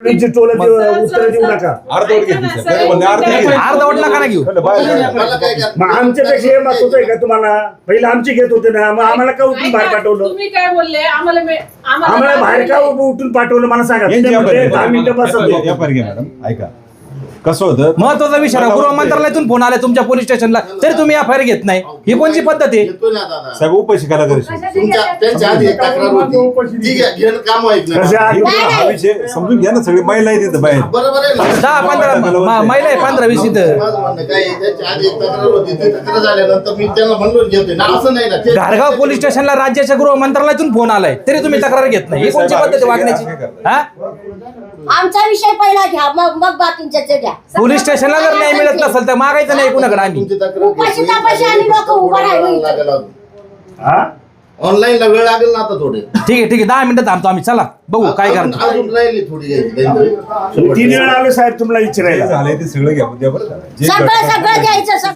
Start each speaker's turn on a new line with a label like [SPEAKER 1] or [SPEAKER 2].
[SPEAKER 1] उत्तर देऊ नका.
[SPEAKER 2] अर्धवट नका ना घेऊ.
[SPEAKER 1] मग आमच्यापेक्षा हे महत्वाचं आहे का तुम्हाला? पहिलं आमची घेत होते ना, मग आम्हाला का उठून बाहेर पाठवलं?
[SPEAKER 3] तुम्ही काय बोलले
[SPEAKER 1] आम्हाला बाहेर का उठून पाठवलं मला सांगा. 10 मिनिटं बसवलं.
[SPEAKER 4] ऐका कसं होतं,
[SPEAKER 2] महत्वाचा विषय आहे. गृह मंत्रालयातून फोन आला तुमच्या पोलीस स्टेशनला, तरी तुम्ही एफआयआर घेत नाही. ही कोणची पद्धत आहे?
[SPEAKER 4] साहेब उपाशी करा
[SPEAKER 5] त्यांच्या आधी एक तक्रार होती, ती घेणं काम व्हायचं नाही.
[SPEAKER 4] हा विषय समजून घ्या ना. सगळे महिला आहेत तिथं बाहेर.
[SPEAKER 5] बरोबर आहे ना?
[SPEAKER 2] 10-15 महिला आहे, 15-20 इथं.
[SPEAKER 5] माझं म्हणणं काय आहे, त्यांच्या आधी एक तक्रार होती, ती तक्रार झाल्यानंतर मी त्यांना म्हणून घेतोय ना, असं नाही ना.
[SPEAKER 2] घारगाव पोलीस स्टेशनला राज्याच्या गृह मंत्रालयातून फोन आलाय, तरी तुम्ही तक्रार घेत नाही. ही कोणची पद्धत आहे वागण्याची? हा,
[SPEAKER 6] आमचा विषय पहिला घ्या, मग बाकींचे घ्या.
[SPEAKER 2] पोलीस स्टेशनला जर न्याय मिळत नसेल तर मागायचं नाही कुणाकडे आम्ही.
[SPEAKER 6] उपाशी तापाशी आणि लोक उभं राहिलो.
[SPEAKER 5] ऑनलाईन ला वेळ लागेल ना आता थोडे.
[SPEAKER 2] ठीक आहे 10 मिनिटं थांबतो आम्ही. चला बघू काय करतो.
[SPEAKER 5] अजून राहिली थोडी घ्यायची.
[SPEAKER 1] 3 वेळा आलो साहेब तुम्हाला विचारायला.
[SPEAKER 4] झालंय ते सगळं घ्या उद्या बरं का.
[SPEAKER 6] सगळं द्यायचं.